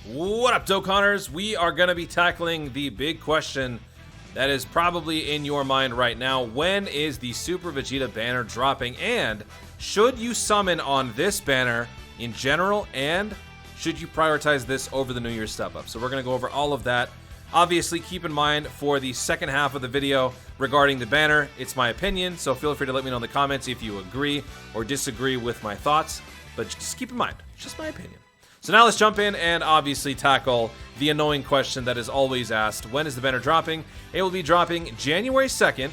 What up, Dokkaners? We are going to be tackling the big question that is probably in your mind right now. When is the Super Vegeta banner dropping? And should you summon on this banner in general? And should you prioritize this over the New Year's step-up? So we're going to go over all of that. Obviously, keep in mind for the second half of the video regarding the banner, it's my opinion, so feel free to let me know in the comments if you agree or disagree with my thoughts. But just keep in mind, it's just my opinion. So now let's jump in and obviously tackle the annoying question that is always asked. When is the banner dropping? It will be dropping January 2nd,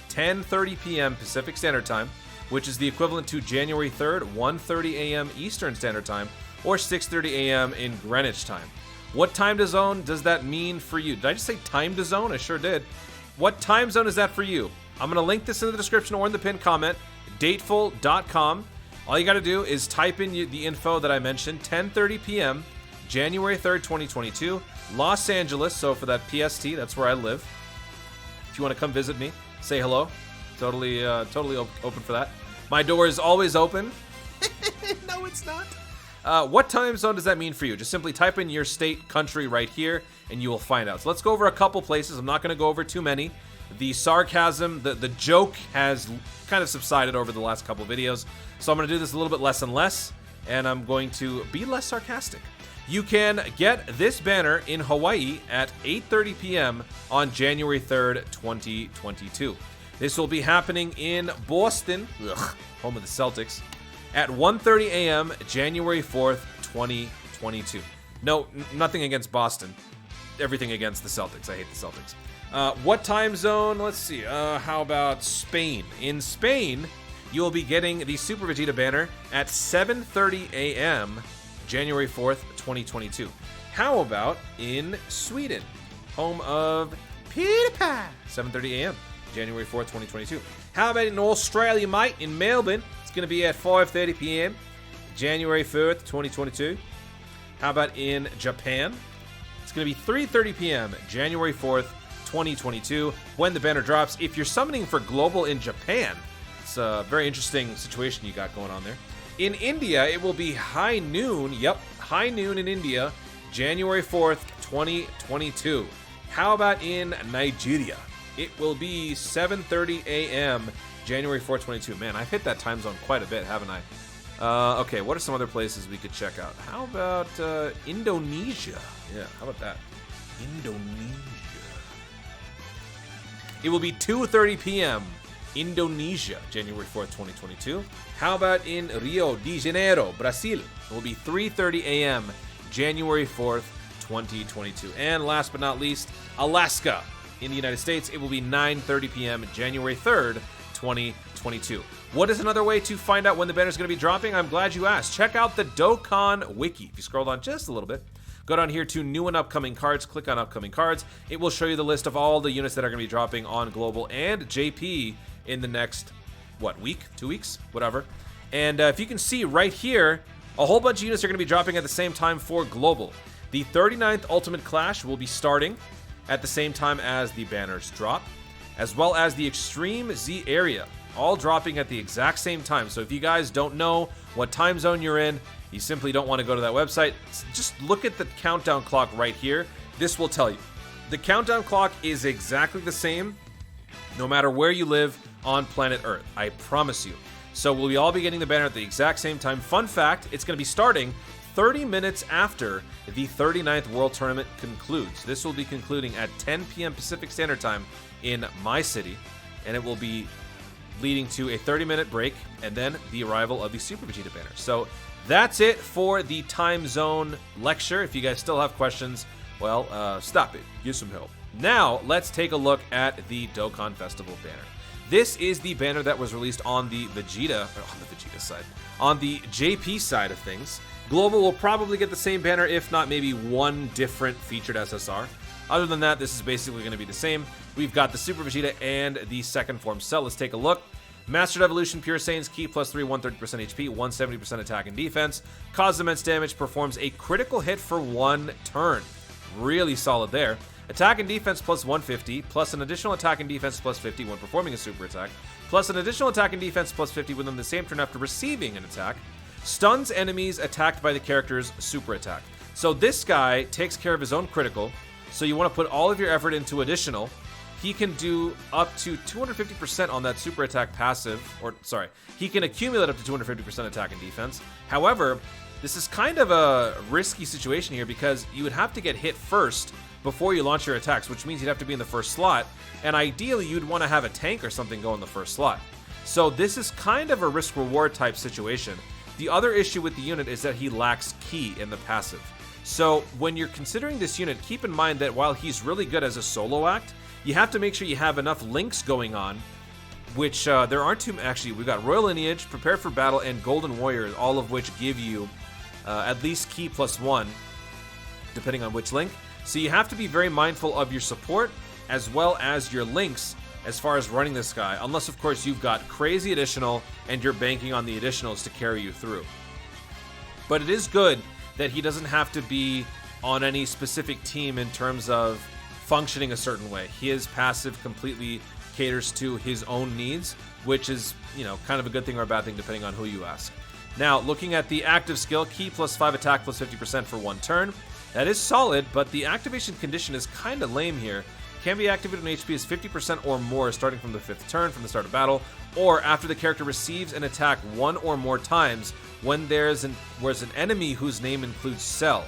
10:30 p.m. Pacific Standard Time, which is the equivalent to January 3rd, 1:30 a.m. Eastern Standard Time, or 6:30 a.m. in Greenwich time. What time zone does that mean for you? Did I just say time zone? I sure did. What time zone is that for you? I'm going to link this in the description or in the pinned comment, dateful.com. All you got to do is type in the info that I mentioned, 10:30 p.m., January 3rd, 2022, Los Angeles. So for that PST, that's where I live. If you want to come visit me, say hello. Totally open for that. My door is always open. No, it's not. What time zone does that mean for you? Just simply type in your state, country right here, and you will find out. So let's go over a couple places. I'm not going to go over too many. The sarcasm, the joke has kind of subsided over the last couple videos. So I'm going to do this a little bit less and less, and I'm going to be less sarcastic. You can get this banner in Hawaii at 8:30 p.m. on January 3rd, 2022. This will be happening in Boston, home of the Celtics, at 1:30 a.m. January 4th, 2022. No, nothing against Boston. Everything against the Celtics. I hate the Celtics. What time zone? Let's see. How about Spain? In Spain, you will be getting the Super Vegeta banner at 7:30 a.m. January 4th, 2022. How about in Sweden? Home of Peter Pan. 7:30 a.m. January 4th, 2022. How about in Australia, mate? In Melbourne, it's going to be at 5:30 p.m. January 4th, 2022. How about in Japan? It's going to be 3:30 p.m. January 4th, 2022, when the banner drops. If you're summoning for global in Japan, it's a very interesting situation you got going on there. In India, it will be high noon. Yep, high noon in India, January 4th, 2022. How about in Nigeria? It will be 7:30 a.m. January 4th, 2022. Man, I've hit that time zone quite a bit, haven't I? Okay, what are some other places we could check out? How about Indonesia? Yeah, how about that? Indonesia. It will be 2:30 p.m. Indonesia, January 4th, 2022. How about in Rio de Janeiro, Brazil? It will be 3:30 a.m. January 4th, 2022. And last but not least, Alaska. In the United States, it will be 9:30 p.m. January 3rd, 2022. What is another way to find out when the banner is going to be dropping? I'm glad you asked. Check out the Dokkan Wiki. If you scroll down just a little bit, go down here to new and upcoming cards, click on upcoming cards. It will show you the list of all the units that are going to be dropping on Global and JP in the next, week? 2 weeks? Whatever. And if you can see right here, a whole bunch of units are going to be dropping at the same time for Global. The 39th Ultimate Clash will be starting at the same time as the banners drop, as well as the Extreme Z Area, all dropping at the exact same time. So if you guys don't know what time zone you're in, you simply don't want to go to that website, just look at the countdown clock right here. This will tell you. The countdown clock is exactly the same no matter where you live on planet Earth. I promise you. So we'll all be getting the banner at the exact same time. Fun fact, it's going to be starting 30 minutes after the 39th World Tournament concludes. This will be concluding at 10 p.m. Pacific Standard Time in my city, and it will be leading to a 30-minute break and then the arrival of the Super Vegeta banner. So that's it for the time zone lecture. If you guys still have questions, well, stop it. Get some help. Now, let's take a look at the Dokkan Festival banner. This is the banner that was released on the Vegeta side. On the JP side of things, Global will probably get the same banner, if not maybe one different featured SSR. Other than that, this is basically going to be the same. We've got the Super Vegeta and the second form cell. Let's take a look. Mastered Evolution, Pure Saiyan's Ki, +3, 130% HP, 170% attack and defense. Causes immense damage, performs a critical hit for 1 turn. Really solid there. Attack and defense +150, plus an additional attack and defense +50 when performing a super attack, plus an additional attack and defense +50 within the same turn after receiving an attack. Stuns enemies attacked by the character's super attack. So this guy takes care of his own critical, so you want to put all of your effort into additional. He can do up to 250% on that super attack passive, or sorry, he can accumulate up to 250% attack and defense. However, this is kind of a risky situation here because you would have to get hit first before you launch your attacks, which means you'd have to be in the first slot, and ideally you'd want to have a tank or something go in the first slot. So this is kind of a risk-reward type situation. The other issue with the unit is that he lacks ki in the passive. So when you're considering this unit, keep in mind that while he's really good as a solo act, you have to make sure you have enough links going on, which there aren't too. Actually, we've got Royal Lineage, Prepare for Battle, and Golden Warrior, all of which give you at least ki +1, depending on which link. So you have to be very mindful of your support as well as your links as far as running this guy, unless of course you've got crazy additional and you're banking on the additionals to carry you through. But it is good that he doesn't have to be on any specific team in terms of functioning a certain way. His passive completely caters to his own needs, which is, you know, kind of a good thing or a bad thing depending on who you ask. Now, looking at the active skill, ki +5 attack +50% for 1 turn. That is solid, but the activation condition is kind of lame here. Can be activated when HP is 50% or more starting from the 5th turn from the start of battle, or after the character receives an attack 1 or more times when there's an enemy whose name includes Cell.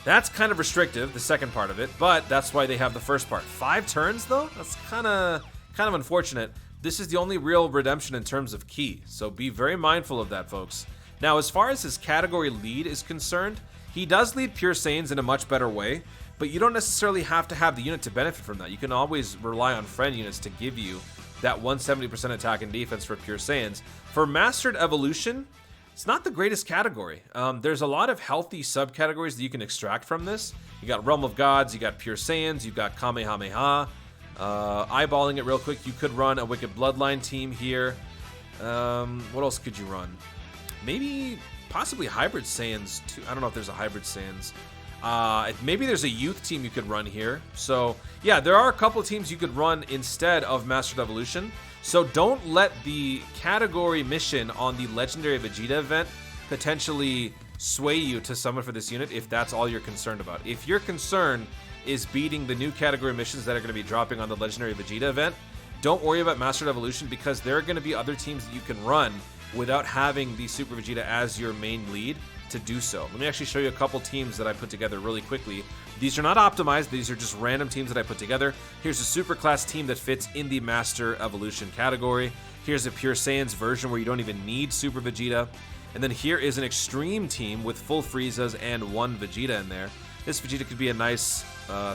That's kind of restrictive, the second part of it, but that's why they have the first part. 5 turns, though? That's kind of unfortunate. This is the only real redemption in terms of ki, so be very mindful of that, folks. Now, as far as his category lead is concerned, he does lead Pure Saiyans in a much better way, but you don't necessarily have to have the unit to benefit from that. You can always rely on friend units to give you that 170% attack and defense for Pure Saiyans. For Mastered Evolution, it's not the greatest category. There's a lot of healthy subcategories that you can extract from this. You got Realm of Gods, you got Pure Saiyans, you got Kamehameha. Eyeballing it real quick, you could run a Wicked Bloodline team here. What else could you run? Maybe, possibly Hybrid Saiyans too. I don't know if there's a Hybrid Saiyans. Maybe there's a youth team you could run here. So yeah, there are a couple teams you could run instead of Mastered Evolution. So don't let the category mission on the Legendary Vegeta event potentially sway you to summon for this unit if that's all you're concerned about. If your concern is beating the new category missions that are going to be dropping on the Legendary Vegeta event, don't worry about Mastered Evolution because there are going to be other teams that you can run without having the Super Vegeta as your main lead to do so. Let me actually show you a couple teams that I put together really quickly. These are not optimized, these are just random teams that I put together. Here's a super class team that fits in the Master Evolution category. Here's a Pure Saiyans version where you don't even need Super Vegeta. And then here is an extreme team with full Friezas and 1 Vegeta in there. This Vegeta could be a nice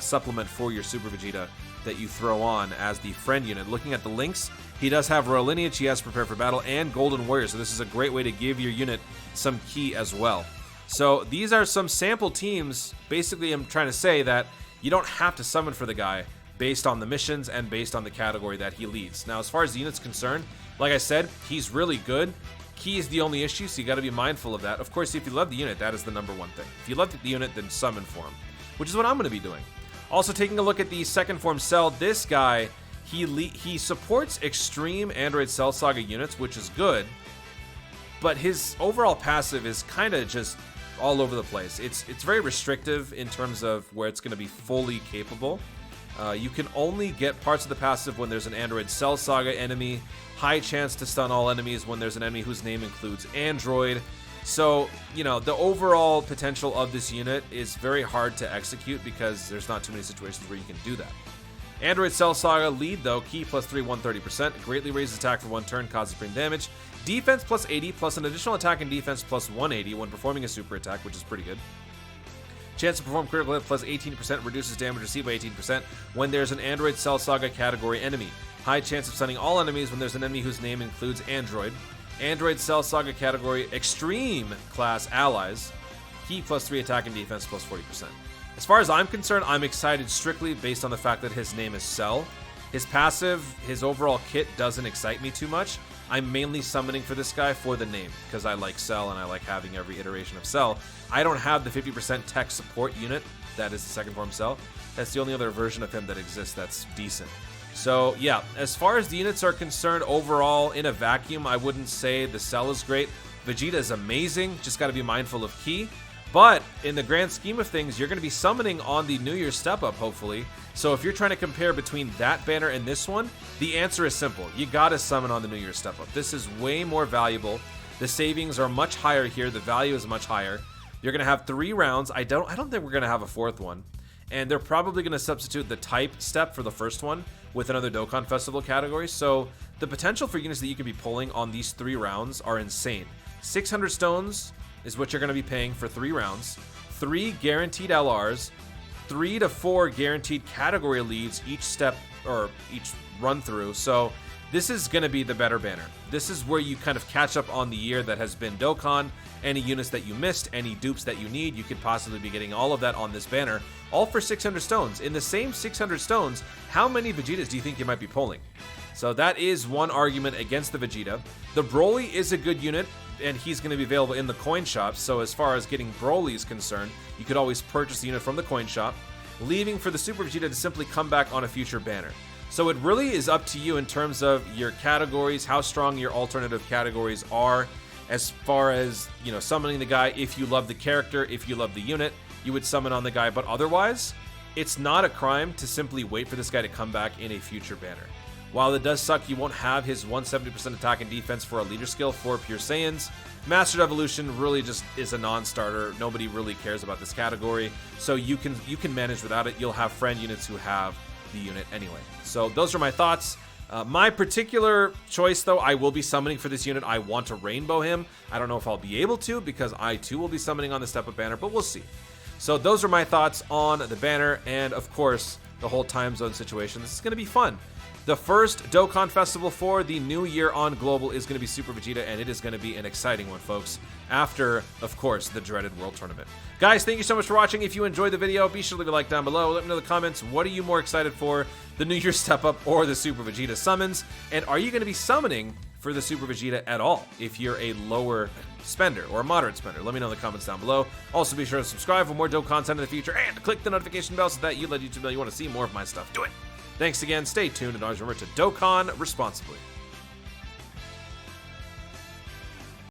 supplement for your Super Vegeta that you throw on as the friend unit. Looking at the links, he does have Royal Lineage, he has Prepare for Battle, and Golden Warrior, so this is a great way to give your unit some ki as well. So these are some sample teams. Basically, I'm trying to say that you don't have to summon for the guy based on the missions and based on the category that he leads. Now, as far as the unit's concerned, like I said, he's really good. Ki is the only issue, so you got to be mindful of that. Of course, if you love the unit, that is the #1 thing. If you love the unit, then summon for him, which is what I'm going to be doing. Also, taking a look at the second form Cell, this guy, he supports extreme Android Cell Saga units, which is good, but his overall passive is kind of just all over the place. It's very restrictive in terms of where it's going to be fully capable. You can only get parts of the passive when there's an Android Cell Saga enemy, high chance to stun all enemies when there's an enemy whose name includes Android. So, you know, the overall potential of this unit is very hard to execute because there's not too many situations where you can do that. Android Cell Saga lead, though, ki +3, 130%, greatly raises attack for 1 turn, causes supreme damage. Defense +80, plus an additional attack and defense +180 when performing a super attack, which is pretty good. Chance to perform critical hit +18%, reduces damage received by 18% when there's an Android Cell Saga category enemy. High chance of stunning all enemies when there's an enemy whose name includes Android. Android Cell Saga category extreme class allies. Ki +3 attack and defense +40%. As far as I'm concerned, I'm excited strictly based on the fact that his name is Cell. His passive, his overall kit doesn't excite me too much. I'm mainly summoning for this guy for the name because I like Cell and I like having every iteration of Cell. I don't have the 50% tech support unit that is the second form Cell. That's the only other version of him that exists that's decent. So yeah, as far as the units are concerned, overall, in a vacuum, I wouldn't say the Cell is great. Vegeta is amazing, just got to be mindful of ki. But in the grand scheme of things, you're going to be summoning on the New Year's step-up, hopefully. So if you're trying to compare between that banner and this one, the answer is simple. You got to summon on the New Year's step-up. This is way more valuable. The savings are much higher here. The value is much higher. You're going to have 3 rounds. I don't think we're going to have a 4th one. And they're probably going to substitute the type step for the first one with another Dokkan Festival category. So the potential for units that you could be pulling on these 3 rounds are insane. 600 stones is what you're going to be paying for 3 rounds. 3 guaranteed LRs. 3 to 4 guaranteed category leads each step or each run through. So this is going to be the better banner. This is where you kind of catch up on the year that has been Dokkan. Any units that you missed, any dupes that you need, you could possibly be getting all of that on this banner, all for 600 stones. In the same 600 stones, how many Vegetas do you think you might be pulling? So that is one argument against the Vegeta. The Broly is a good unit, and he's going to be available in the coin shop. So as far as getting Broly is concerned, you could always purchase the unit from the coin shop, leaving for the Super Vegeta to simply come back on a future banner. So it really is up to you in terms of your categories, how strong your alternative categories are. As far as, you know, summoning the guy, if you love the character, if you love the unit, you would summon on the guy. But otherwise, it's not a crime to simply wait for this guy to come back in a future banner. While it does suck, you won't have his 170% attack and defense for a leader skill for Pure Saiyans. Mastered Evolution really just is a non-starter. Nobody really cares about this category. So you can manage without it. You'll have friend units who have the unit anyway. So those are my thoughts. My particular choice, though, I will be summoning for this unit. I want to rainbow him. I don't know if I'll be able to because I, too, will be summoning on the step-up banner, but we'll see. So those are my thoughts on the banner and, of course, the whole time zone situation. This is going to be fun. The first Dokkan Festival for the new year on Global is going to be Super Vegeta, and it is going to be an exciting one, folks, after, of course, the dreaded World Tournament. Guys, thank you so much for watching. If you enjoyed the video, be sure to leave a like down below. Let me know in the comments, what are you more excited for, the New Year Step Up or the Super Vegeta summons? And are you going to be summoning for the Super Vegeta at all if you're a lower spender or a moderate spender? Let me know in the comments down below. Also, be sure to subscribe for more dope content in the future and click the notification bell so that you let YouTube know you want to see more of my stuff. Do it! Thanks again, stay tuned, and always remember to Dokkan responsibly.